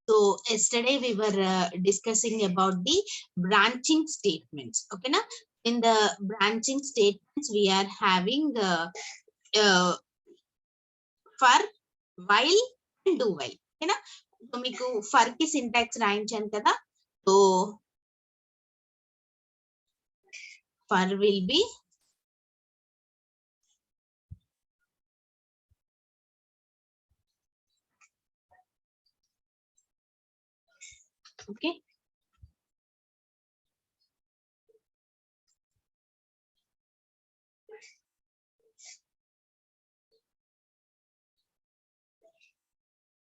So yesterday we were discussing about the branching statements. Okay, now in the branching statements we are having for, while and do while. Okay, na? So మీకు for కి syntax రాయించాను కదా. So for will be okay.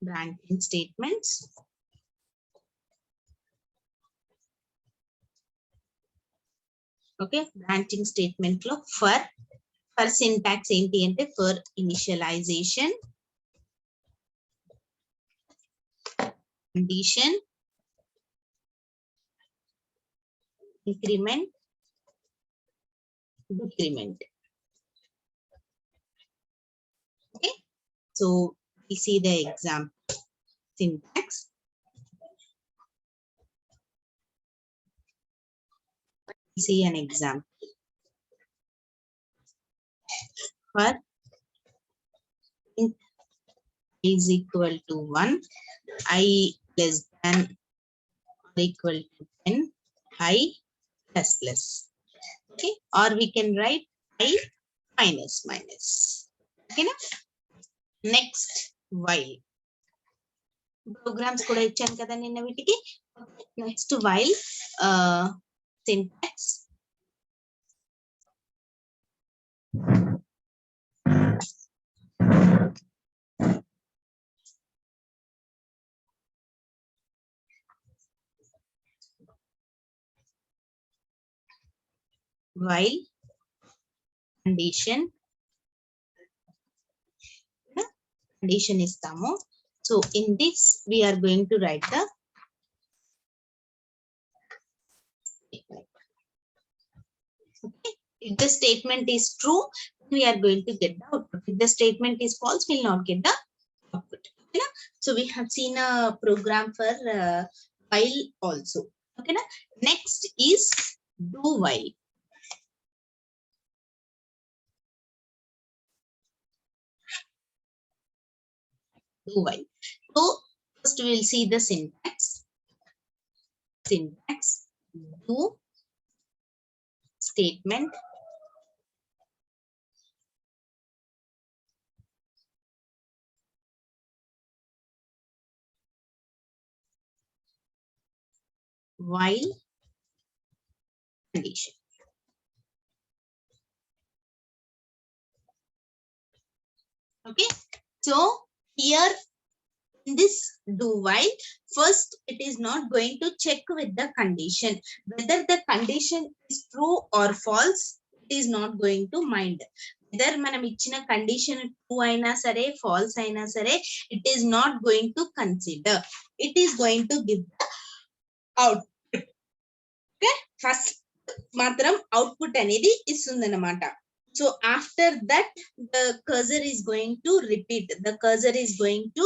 Branching statements. Okay, branching statement lo for syntax ఏంటి అంటే for initialization, condition, increment, decrement. Okay, so we see the example syntax. We see an example for int is equal to 1, I less than or equal to 10, I plus plus. Okay, or we can write I minus minus. Okay, na? Next, while. Programs kuda ichchanu kada ninna vitiki. Next, while syntax. While condition istamo. So in this we are going to write the statement. Okay, if the statement is true, we are going to get the output. If the statement is false, we will not get the output. Okay, na? So we have seen a program for while also. Okay, na? Next is do while. Do while. So first we will see the syntax. Syntax, do statement, while, condition. Okay, so here in this do while, first it is not going to check with the condition whether the condition is true or false. It is not going to mind whether manam ichina condition true aina sare false aina sare, it is not going to consider. It is going to give the output. Okay, first matram output anedi istundannamata. So after that, the cursor is going to repeat. The cursor is going to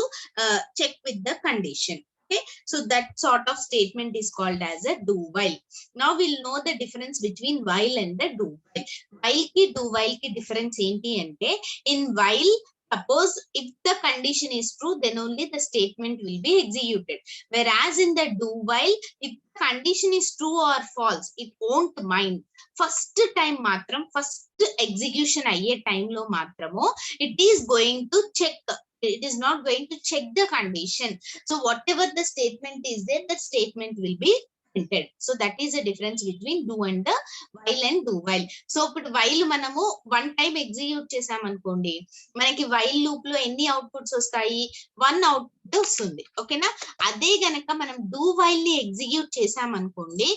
check with the condition. Okay, so that sort of statement is called as a do while. Now we'll know the difference between while and the do while. While ki do while ki difference enti ante, in while, suppose if the condition is true, then only the statement will be executed. Whereas in the do while, if the condition is true or false, it won't mind. First time matram, first execution ayye time lo matramo, it is going to check. It is not going to check the condition. So whatever the statement is there, that statement will be printed. So that is the difference between do and the while and do while. So while manamu one time execute chesam anukondi, manaki while loop lo enni outputs vastayi, one output vastundi. Okay na? Ade ganaka manam do while ni execute chesam anukondi,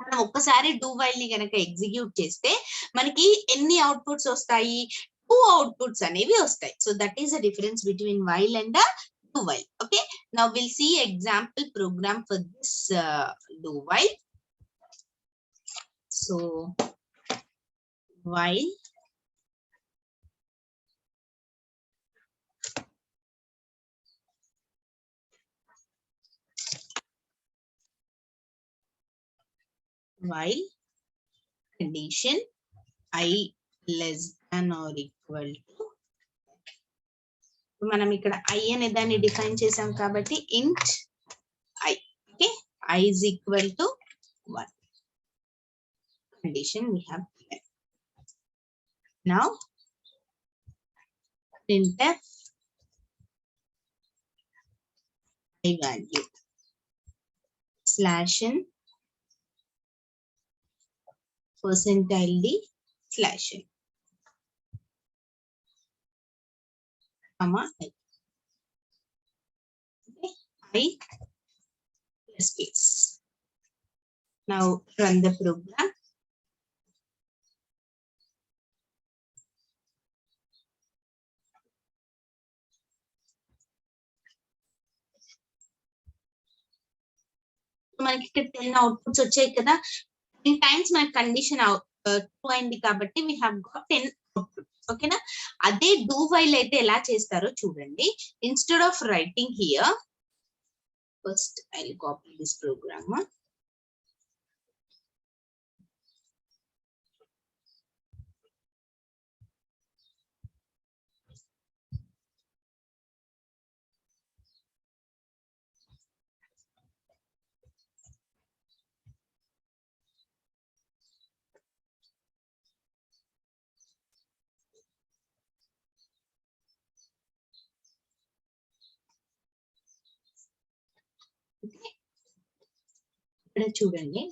మనం ఒక్కసారి do while ని గనక execute చేస్తే మనకి ఎన్ని outputs వస్తాయి, 2 outputs అనేవి వస్తాయి. So that is the difference between while and do while. Okay, now we'll see example program for this do while. So while while condition I less than or equal to, మనం ఇక్కడ I అనే దాన్ని define చేసాం కాబట్టి int I. Okay, I is equal to 1. Condition we have given. Now printf I value /n %d /n comma I. Okay, I plus space. Now run the program. మనకి ఇక్కడ 10 outputs వచ్చాయి కదా, 10 times మన condition true అయింది కాబట్టి we have got 10 output. ఓకేనా, అదే do while అయితే ఎలా చేస్తారో చూడండి. Instead of writing here, first I will copy this program. ఇక్కడ చూడండి,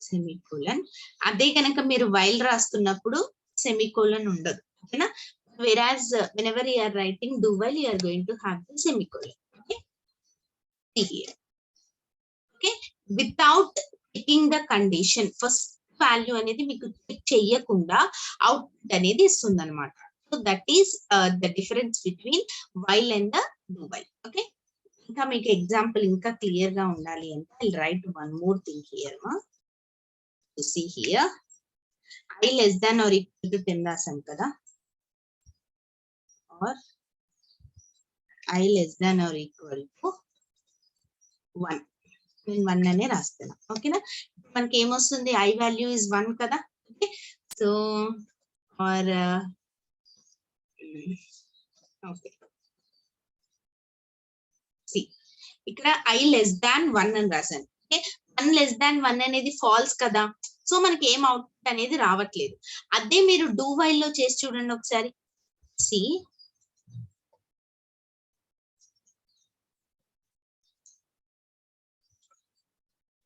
సెమీకోలన్. అదే కనుక మీరు వైల్ రాస్తున్నప్పుడు సెమీకోలన్ ఉండదు. ఓకేనా, whereas whenever you are writing do while you are going to have the semicolon. Okay, see here. Okay, without checking the condition, first value అనేది మీకు చెక్ చేయకుండా అవుట్పుట్ అనేది ఇస్తుంది అనమాట. So that is the difference between while and the do while. Okay, ఇంకా మీకు example ఇంకా clear గా ఉండాలి అంటే I right one more thing here. To see here, I less than or equal to 10 రాసాం కదా, or I less than or equal to 1. నేను 1 అనే రాస్తాను. ఓకేనా, మనకి ఏమొస్తుంది, I value is 1 కదా. Okay, so or okay, C ఇక్కడ I less than 1 అని రాశాను. ఓకే, 1 less than 1 అనేది ఫాల్స్ కదా, సో మనకి ఏం అవుట్పుట్ అనేది రావట్లేదు. అదే మీరు డూ వైల్ లో చేసి చూడండి ఒకసారి. సి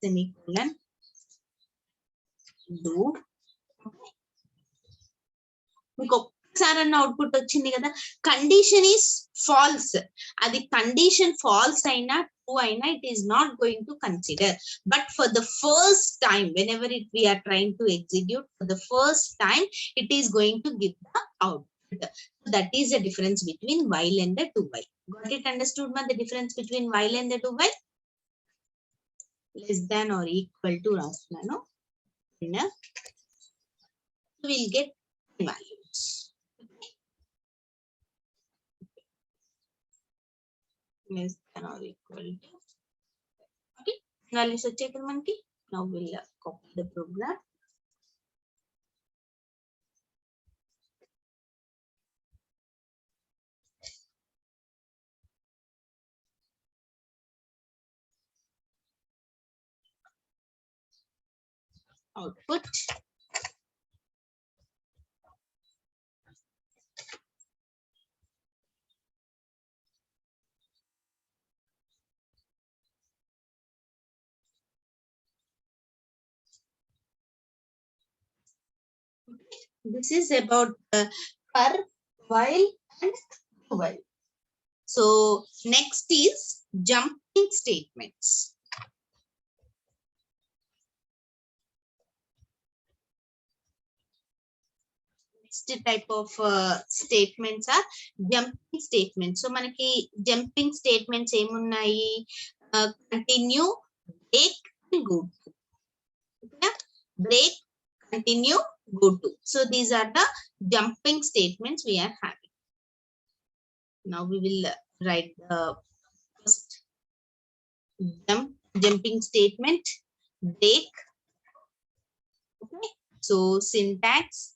సెమీకోలన్ డూ, మీకు ఒక్కసారి అన్న అవుట్పుట్ వచ్చింది కదా. కండిషన్ ఈస్ ఫాల్స్, అది కండిషన్ ఫాల్స్ అయినా ట్రూ అయినా it is not going to consider. But for the first time whenever we are trying to execute, for the first time it is going to give the output. So that is the difference between while and the do while. Got it understood ma, the difference between while and the do while? Less than or equal to రాస్తున్నాను, we'll get values. Less than or equal to, okay, values వచ్చాయి కదా మనకి. Now we'll copy the program. Output this is about for, while and do while. So next is jumping statements. Next type of statements are jumping statements. So manaki jumping statements emuన్నాయి, continue, break and go to. Okay? Break, continue, go to. So these are the jumping statements we are having. Now we will write the first jumping statement, break. Okay, so syntax,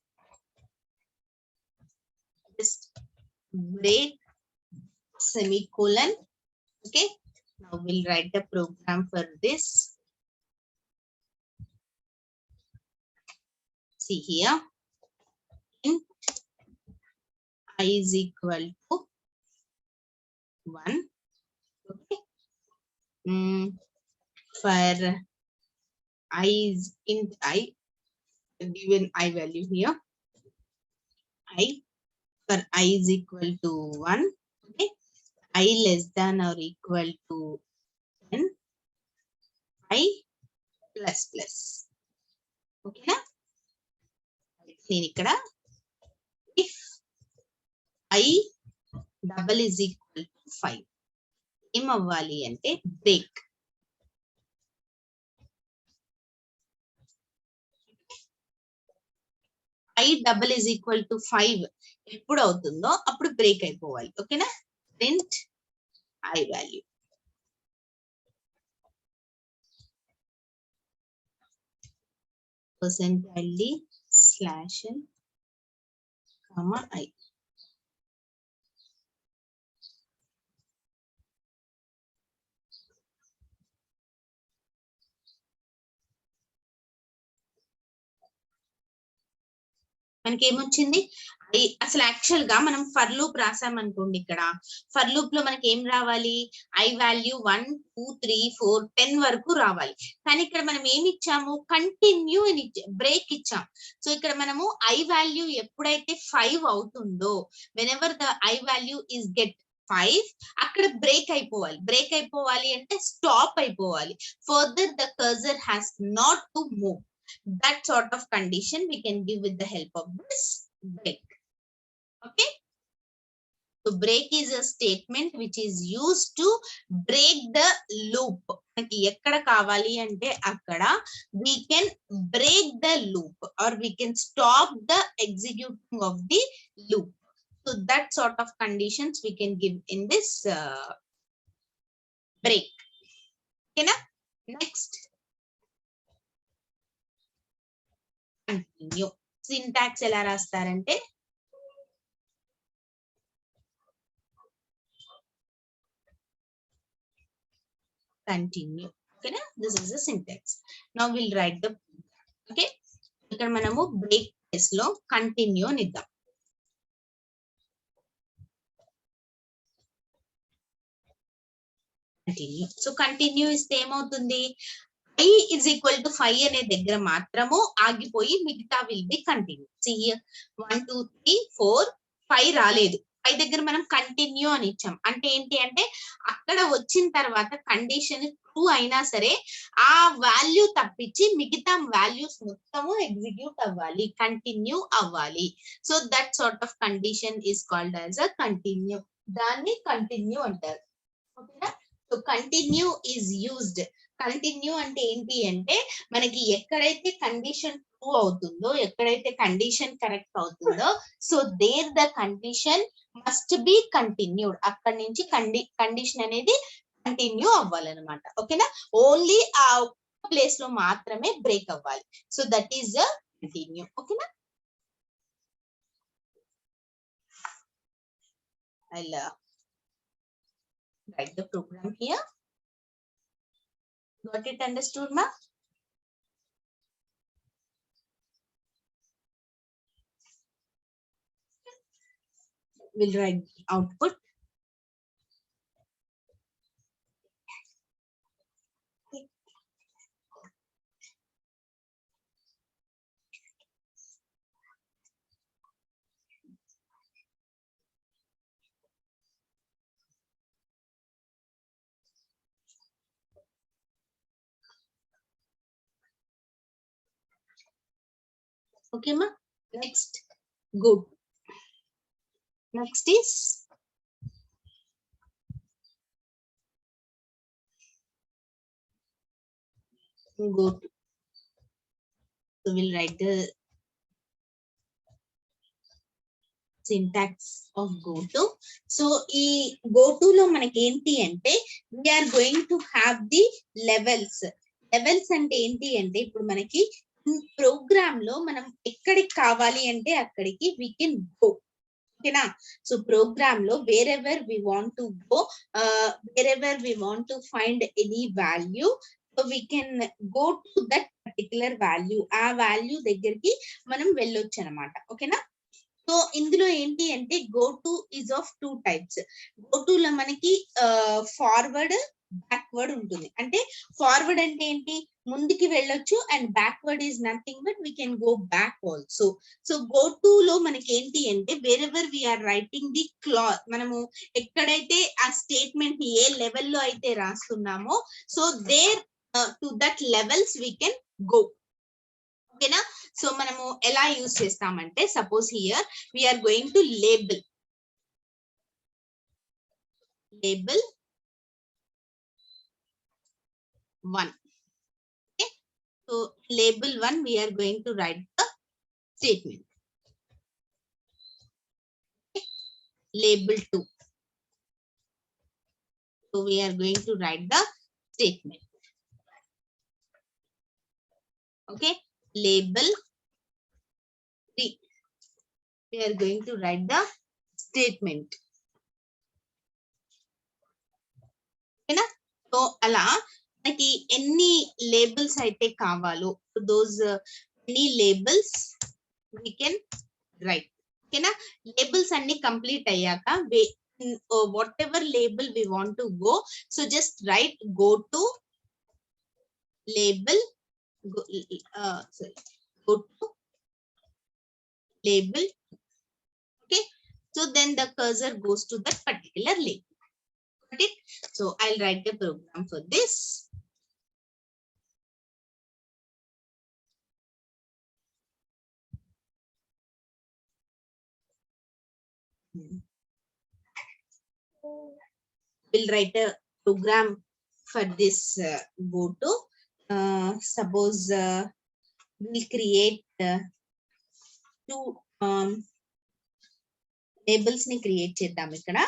just break, semicolon. Okay, now we'll write the program for this. See here, int I is equal to 1. Okay, for I is int I, given I value here, I for I is equal to 1. Okay, I less than or equal to 10, I plus plus. Okay na? If I double is equal to 5, ఏం అవ్వాలి అంటే break. I double is equal to 5 ఎప్పుడు అవుతుందో అప్పుడు break అయిపోవాలి. ఓకేనా? Print I value. %ld /n, I. మనకి ఏమొచ్చింది? అసలు యాక్చువల్ గా మనం ఫర్ లూప్ రాసామనుకోండి, ఇక్కడ ఫర్ లూప్ లో మనకి ఏం రావాలి? ఐ వాల్యూ 1 2 3 4 10 వరకు రావాలి. కానీ ఇక్కడ మనం ఏమి ఇచ్చాము? కంటిన్యూ అని బ్రేక్ ఇచ్చాం. సో ఇక్కడ మనము ఐ వాల్యూ ఎప్పుడైతే 5 అవుతుందో, when ever the I value is get 5, అక్కడ బ్రేక్ అయిపోవాలి. బ్రేక్ అయిపోవాలి అంటే స్టాప్ అయిపోవాలి. Further the cursor has not to move. That sort of condition we can give with the help of this break. Okay, so break is a statement which is used to break the loop. మనకి ఎక్కడ కావాలి అంటే అక్కడ we can break the loop or we can stop the executing of the loop. So that sort of conditions we can give in this break. Okay na? Next, continue. Syntax ఎలా రాస్తారంటే continue. ఓకేనా? This is the syntax. Now will write the. Okay, ఇక్కడ మనము break place లో continue అని ఇద్దాం. Continue. So continue ఇస్తే ఏమవుతుంది? I is equal to 5 అనే దగ్గర మాత్రము ఆగిపోయి మిగతా విల్ బి కంటిన్యూ. 1 2 3 4 5 రాలేదు. 5 దగ్గర మనం కంటిన్యూ అని ఇచ్చాం. అంటే ఏంటి అంటే అక్కడ వచ్చిన తర్వాత కండిషన్ ట్రూ అయినా సరే ఆ వాల్యూ తప్పించి మిగతా వాల్యూస్ మొత్తము ఎగ్జిక్యూట్ అవ్వాలి, కంటిన్యూ అవ్వాలి. So that sort of condition is called as a continue. దాన్ని కంటిన్యూ అంటారు. ఓకేనా? So continue is used. Continue అంటే ఏంటి అంటే మనకి ఎక్కడైతే కండిషన్ ట్రూ అవుతుందో, ఎక్కడైతే కండిషన్ కరెక్ట్ అవుతుందో, so there the condition must be continued. అక్కడి నుంచి కండిషన్ అనేది కంటిన్యూ అవ్వాలన్నమాట. ఓకేనా? ఓన్లీ ఆ ప్లేస్ లో మాత్రమే బ్రేక్ అవ్వాలి. So that is the continue. ఓకేనా? I'll write the program here. Got it understood, ma? We'll write the output. Okay, ma. Next, good. Next is go to. So we'll write the syntax of go to. So ఈ go to లో మనకి ఏంటి అంటే we are going to have the levels. Levels అంటే ఏంటి అంటే ఇప్పుడు మనకి ప్రోగ్రామ్ లో మనం ఎక్కడికి కావాలి అంటే అక్కడికి we can go. ఓకేనా? సో ప్రోగ్రామ్ లో wherever we want to go, wherever we want to find any value, so we can go to that particular value. ఆ వాల్యూ దగ్గరికి మనం వెళ్ళొచ్చు అనమాట. ఓకేనా? సో ఇందులో ఏంటి అంటే go to is of 2 types. Go to లో మనకి ఫార్వర్డ్, బ్యాక్వర్డ్ ఉంటుంది. అంటే ఫార్వర్డ్ అంటే ఏంటి, ముందుకి వెళ్ళొచ్చు, and backward is nothing but we can go back also. So go to లో మనకి ఏంటి అంటే wherever we are writing the clause, మనము ఎక్కడైతే ఆ స్టేట్మెంట్ ఏ లెవెల్లో అయితే రాస్తున్నామో so there to that levels we can go. ఓకేనా? సో మనము ఎలా యూజ్ చేస్తామంటే suppose here we are going to label 1. Okay, so label 1 we are going to write the statement. Okay. Label 2, so we are going to write the statement. Okay, label 3 we are going to write the statement. Okay na? So ala మనకి ఎన్ని labels అయితే కావాలో those any labels we can write. ఓకేనా? Labels అన్ని complete అయ్యాక what ever label we want to go, so just write go to label, go to label. Okay, so then the cursor goes to that particular label. Got it? So I'll write the program for this. We'll write a program for this go to. Suppose we'll create 2 labels ni create చేద్దాం ఇక్కడ.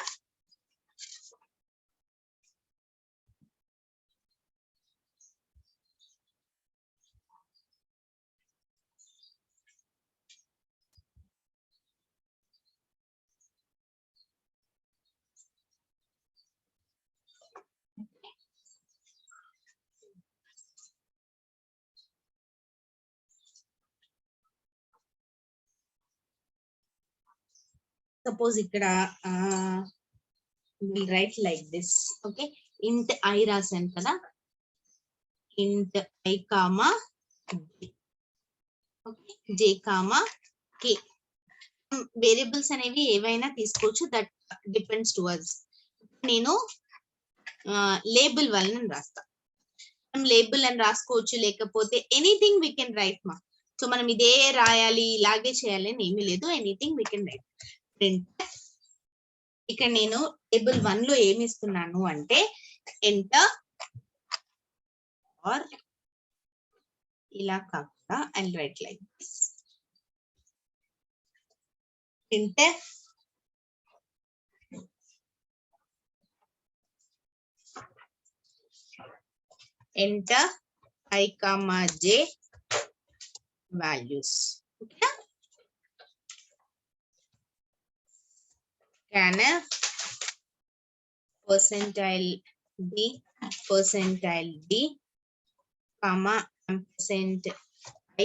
Suppose ikkada we'll write like this. Okay, int I రాసాను కదా, int I comma j. Okay, j comma k. Variables అనేవి ఏవైనా తీసుకోవచ్చు, that depends to us. నేను label 1 అని రాస్తా. మనం లేబుల్ అని రాసుకోవచ్చు, లేకపోతే ఎనీథింగ్ వీ కెన్ రైట్ మా. సో మనం ఇదే రాయాలి ఇలాగే చేయాలి అని ఏమీ లేదు, ఎనీథింగ్ వీ కెన్ రైట్. ఇక్కడ నేను టేబుల్ 1 లో ఏమి ఇస్తున్నాను అంటే ఎంటర్ ఆర్ ఇలా కాకుండా and right like this. Enter enter I comma j values. Okay, scanf percentile d comma ampersand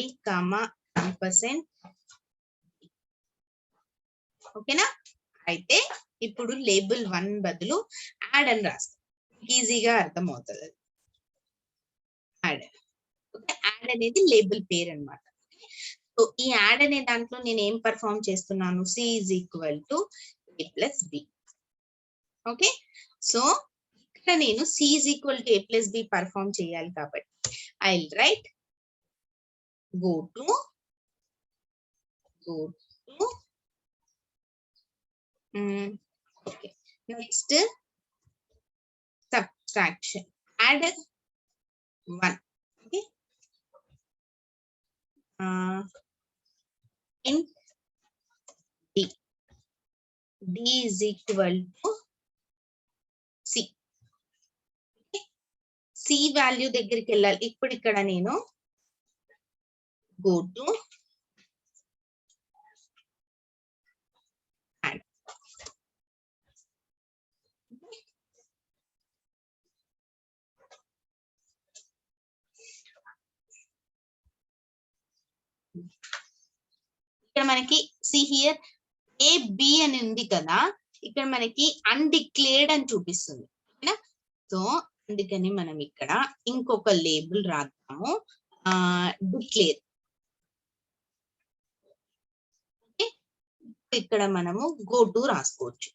I comma ampersand. ఓకేనా? అయితే ఇప్పుడు లేబుల్ 1 బదులు యాడ్ అని రాస్తాం, ఈజీగా అర్థమవుతుంది. యాడ్. ఓకే, యాడ్ అనేది లేబుల్ పేరు అన్నమాట. సో ఈ యాడ్ అనే దాంట్లో నేను ఏం పర్ఫామ్ చేస్తున్నాను, C is equal to A plus B. Okay, so ఇక్కడ నేను C is equal to A plus B perform చేయాలి కాబట్టి I will write go to okay, next subtraction, add 1. Okay, int d is equal to c. C value దగ్గరికి వెళ్ళాలి. ఇప్పుడు ఇక్కడ నేను go to add. ఇక్కడ మనకి see here A B అని ఉంది కదా, ఇక్కడ మనకి అన్డిక్లేర్డ్ అని చూపిస్తుంది. ఓకేనా? సో అందుకని మనం ఇక్కడ ఇంకొక లేబుల్ రాద్దాము, డిక్లేర్. ఓకే, ఇక్కడ మనము గో టు రాసుకోవచ్చు.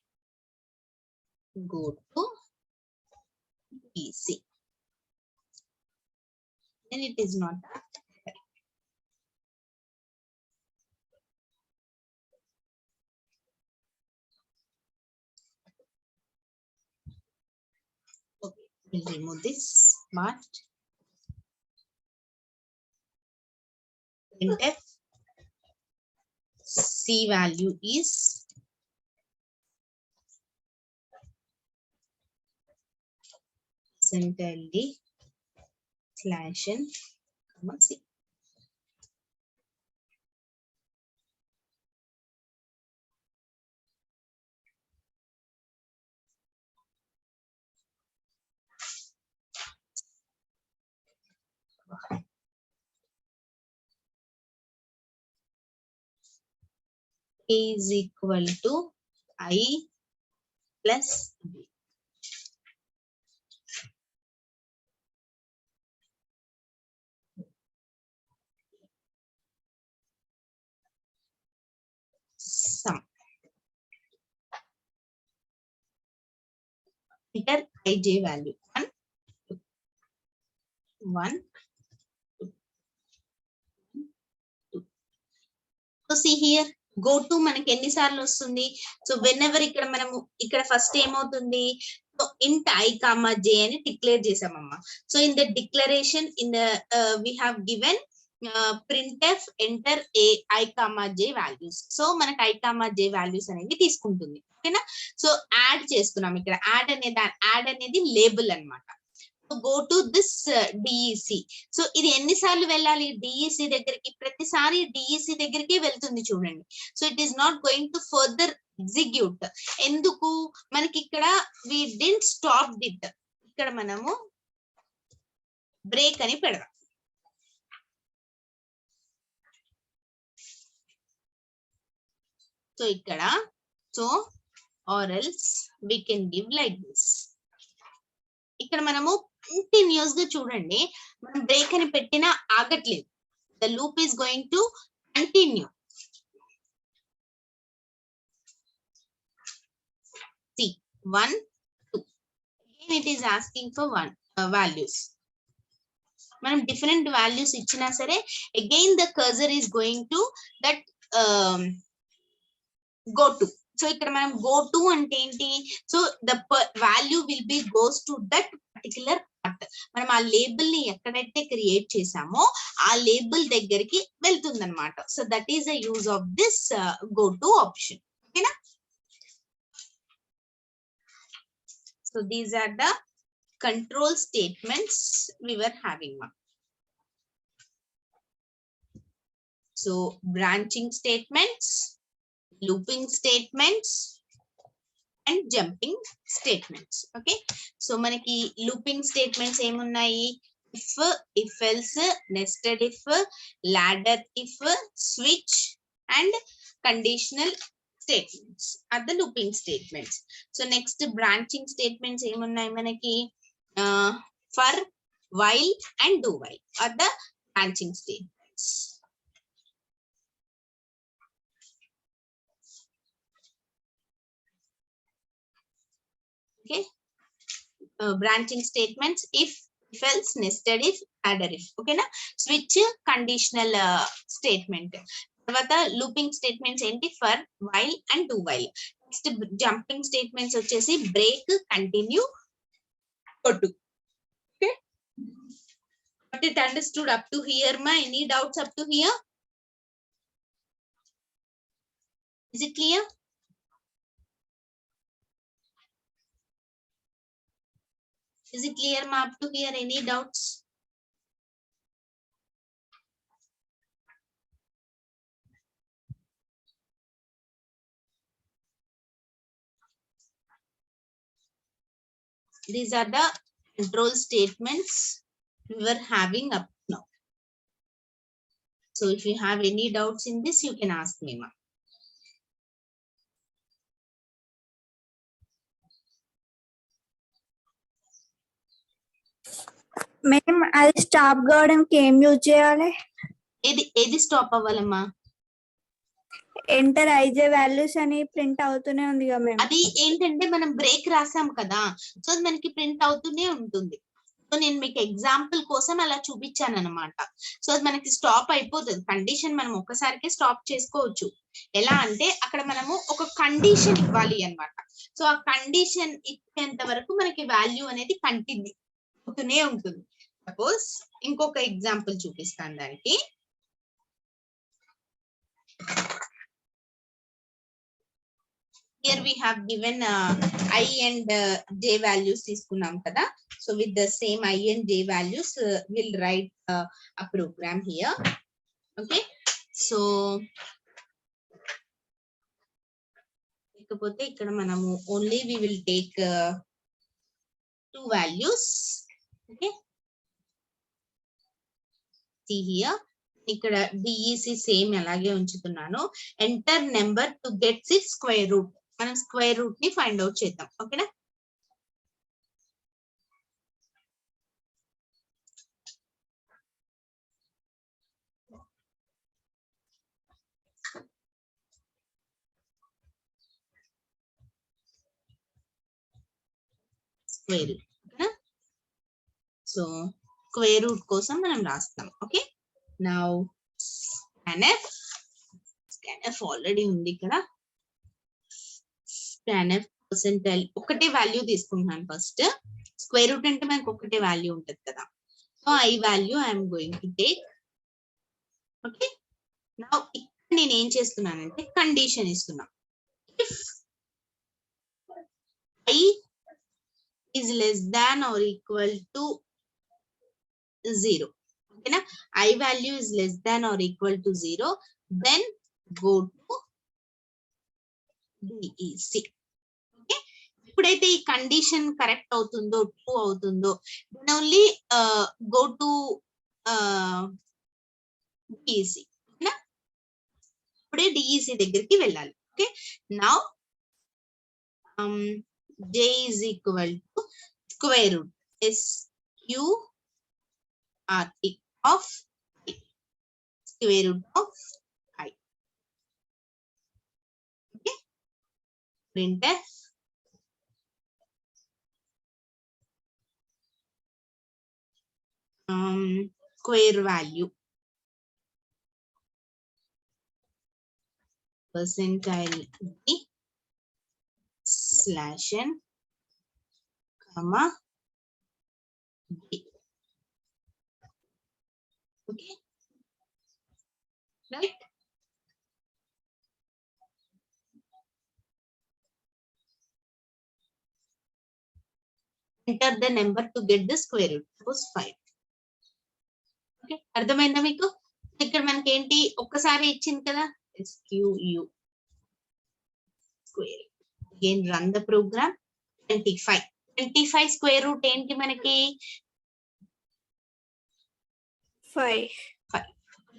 Go to PC. then it is not okay. We'll remove this smart. printf C value is centrally /n, C. A is equal to I plus B. Sum. Enter ij value 1, 1, 2. So see here, go to మనకి ఎన్నిసార్లు వస్తుంది. So when ever ఇక్కడ మనము ఇక్కడ first ఏమవుతుంది, so ఇంట్ I, j అని declare చేసామమ్మా. So in the declaration in the we have given printf enter a I, j values. So మనకి I, j values అనేవి తీసుకుంటుంది. ఓకేనా? సో యాడ్ చేస్తున్నాం ఇక్కడ. యాడ్ అనేది లేబుల్ అన్నమాట. Go to this DEC. So ఇది ఎన్నిసార్లు వెళ్ళాలి DEC దగ్గరికి, ప్రతిసారి DEC దగ్గరికి వెళ్తుంది చూడండి. So it is not going to further execute. ఎందుకు, మనకి ఇక్కడ వి డిడ్ంట్ స్టాప్ ఇట్. ఇక్కడ మనము బ్రేక్ అని పెడదాం. సో ఇక్కడ so or else we can give like this. ఇక్కడ మనము కంటిన్యూస్ గా చూడండి, మనం బ్రేక్ అని పెట్టినా ఆగట్లేదు. The loop is going to continue. See 1, 2. Again it is asking for one values. మనం డిఫరెంట్ వాల్యూస్ ఇచ్చినా సరే again the cursor is going to that go to. So ఇక్కడ మనం go to అంటే ఏంటి, so the value will be goes to that particular part. మనం ఆ label ని ఎక్కడైతే క్రియేట్ చేసామో ఆ లేబుల్ దగ్గరికి వెళ్తుంది అనమాట. So that is the use of this go to option. ఓకేనా? So these are the control statements we were having. So branching statements, looping statements and jumping statements. Okay, so manaki looping statements ఏమున్నాయి, if else, nested if, ladder if, switch and conditional statements are the looping statements. So next branching statements ఏమున్నాయి మనకి, for, while and do while are the branching statements. Okay, branching statements if else, nested if, ladder if. Okay na, switch conditional statement. Tarvata looping statements enti for, while and do while. Next jumping statements vachesi break, continue, go to. Okay, but it understood up to here ma? Any doubts up to here? Is it clear? Is it clear, ma, up to here? Any doubts? These are the control statements we were having up now. So if you have any doubts in this, you can ask me, ma. మేము అది stop కావడానికి ఏం use చేయాలి? ఏది stop అవ్వాలమ్మా? Enter IJ values అని print అవుతూనే ఉంది కదా మేము. అది ఏంటంటే మనం బ్రేక్ రాసాం కదా, సో అది మనకి ప్రింట్ అవుతూనే ఉంటుంది. సో నేను మీకు ఎగ్జాంపుల్ కోసం అలా చూపించాను అనమాట. సో అది మనకి స్టాప్ అయిపోతుంది. కండిషన్ మనం ఒక్కసారికే స్టాప్ చేసుకోవచ్చు. ఎలా అంటే అక్కడ మనము ఒక కండిషన్ ఇవ్వాలి అన్నమాట. సో ఆ కండిషన్ ఇచ్చేంత వరకు మనకి వాల్యూ అనేది కంటిన్యూ అవుతూనే ఉంటుంది. సపోజ్ ఇంకొక ఎగ్జాంపుల్ చూపిస్తాను దానికి. Here we have given I and J values తీసుకున్నాం కదా. So with the same I and J values, we'll write a program here. Okay. So ఇకపోతే ఇక్కడ మనము only we will take two values. Okay. See here. ఇక్కడ DEC same అలాగే ఉంచుతున్నాను. Enter number to get it's square root. మనం square root ని find out చేద్దాం. ఓకేనా? Square root. ఓకేనా? సో స్క్వేర్ రూట్ కోసం మనం రాస్తాం. ఓకే. నౌ scanf ఆల్రెడీ ఉంది ఇక్కడ. scanf పర్సెంటైల్ ఒకటే వాల్యూ తీసుకుంటున్నాను. ఫస్ట్ స్క్వేర్ రూట్ అంటే మనకు ఒకటే వాల్యూ ఉంటుంది కదా. So I value I'm going to take. Okay. Now ఇక్కడ నేను ఏం చేస్తున్నానంటే కండిషన్ ఇస్తున్నా. If I is less than or equal to 0. ఓకేనా? I value is less than or equal to 0, then go to DEC. Okay. ఎప్పుడైతే ఈ condition correct అవుతుందో, true అవుతుందో, then only go to DEC. ఓకేనా? ఇప్పుడే DEC దగ్గరికి వెళ్ళాలి. Okay. Now J is equal to square root SQRT of I, square root of I. Okay. Printf square value percentile D slash n comma D. Okay. Right. Enter the number to get the square root. Suppose 5. Okay. అర్థమైందా మీకు? ఇక్కడ మనకి ఏంటి ఒక్కసారి ఇచ్చింది కదా, SQU square. Again run the program. 25 square root ఏంటి మనకి? 5.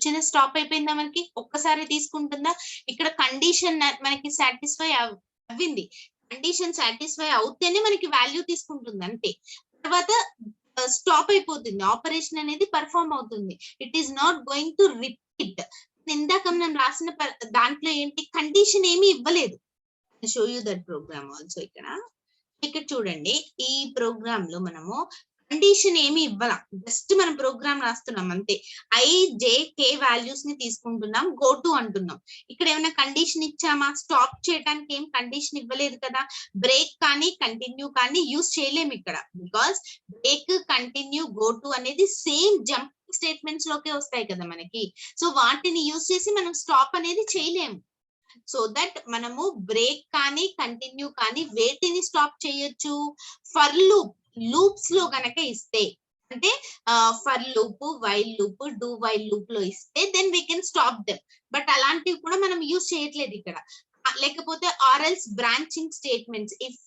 చిన్న స్టాప్ అయిపోయిందా మనకి? ఒక్కసారి తీసుకుంటుందా? ఇక్కడ కండిషన్ మనకి సాటిస్ఫై అవ్వింది. కండిషన్ సాటిస్ఫై అవుతేనే మనకి వాల్యూ తీసుకుంటుంది అంతే. తర్వాత స్టాప్ అయిపోతుంది. ఆపరేషన్ అనేది పర్ఫార్మ్ అవుతుంది. It is not going to repeat. ఇందాక మనం రాసిన దాంట్లో ఏంటి కండిషన్ ఏమీ ఇవ్వలేదు. Show you that program also. ఇక్కడ చూడండి, ఈ ప్రోగ్రామ్ లో మనము కండిషన్ ఏమి ఇవ్వాల, జస్ట్ మనం ప్రోగ్రామ్ రాస్తున్నాం అంతే. IJK వాల్యూస్ ని తీసుకుంటున్నాం, గో టు అంటున్నాం. ఇక్కడ ఏమైనా కండిషన్ ఇచ్చామా? స్టాప్ చేయడానికి ఏం కండిషన్ ఇవ్వలేదు కదా. బ్రేక్ కానీ కంటిన్యూ కానీ యూజ్ చేయలేము ఇక్కడ. Because break, continue, go to అనేది సేమ్ జంప్ స్టేట్మెంట్స్ లోకే వస్తాయి కదా మనకి. సో వాటిని యూజ్ చేసి మనం స్టాప్ అనేది చేయలేము. సో దట్ మనము బ్రేక్ కానీ కంటిన్యూ కానీ వేటిని స్టాప్ చేయొచ్చు, ఫర్ లూప్స్ లో గనక ఇస్తే, అంటే for loop, while loop, do while loop లో ఇస్తే then we can stop them. But అలాంటివి కూడా మనం యూజ్ చేయట్లేదు ఇక్కడ. లేకపోతే or else branching statements, if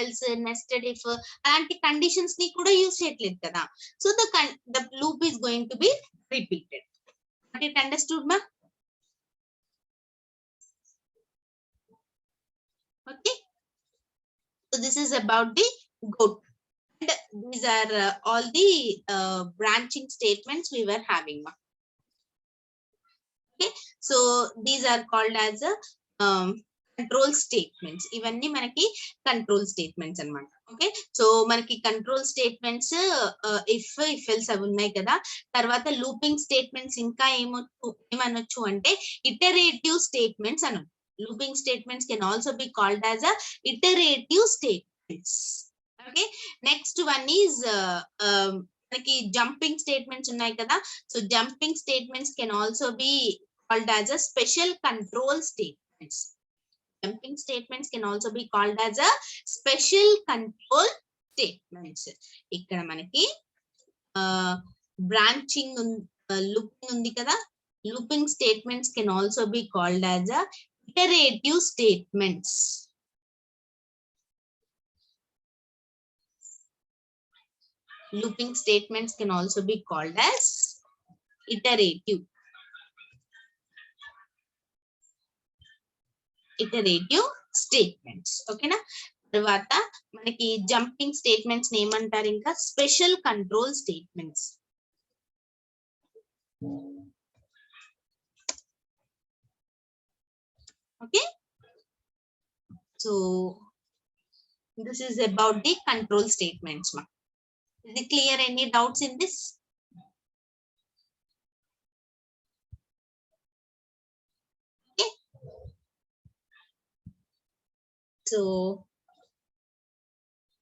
else, nested if, అలాంటి కండిషన్స్ ని కూడా యూజ్ చేయట్లేదు కదా. So the loop is going to be repeated. It understood మా? Okay, so this is about the goat, and these are all the branching statements we were having. Okay, so these are called as control statements. ఇవన్నీ మనకి control statements అన్నమాట. Okay, so మనకి control statements if else అవి ఉన్నాయి కదా. తర్వాత looping statements ఇంకా ఏమనొచ్చు అంటే ఇటరేటివ్ స్టేట్మెంట్స్ అనొచ్చు. Looping statements can also be called as a iterative statements. Okay, next one is మనకి jumping statements ఉన్నాయి కదా. So jumping statements can also be called as a special control statements. Jumping statements can also be called as a special control statements. ఇక్కడ మనకి branching looping ఉంది కదా. Looping statements can also be called as a iterative statements. Looping statements can also be called as iterative statements. Okay na? తర్వాత మనకి jumping statements ఏమంటారు, ఇంకా special control statements. Okay, so this is about the control statements. Is it clear? Any doubts in this? Okay, so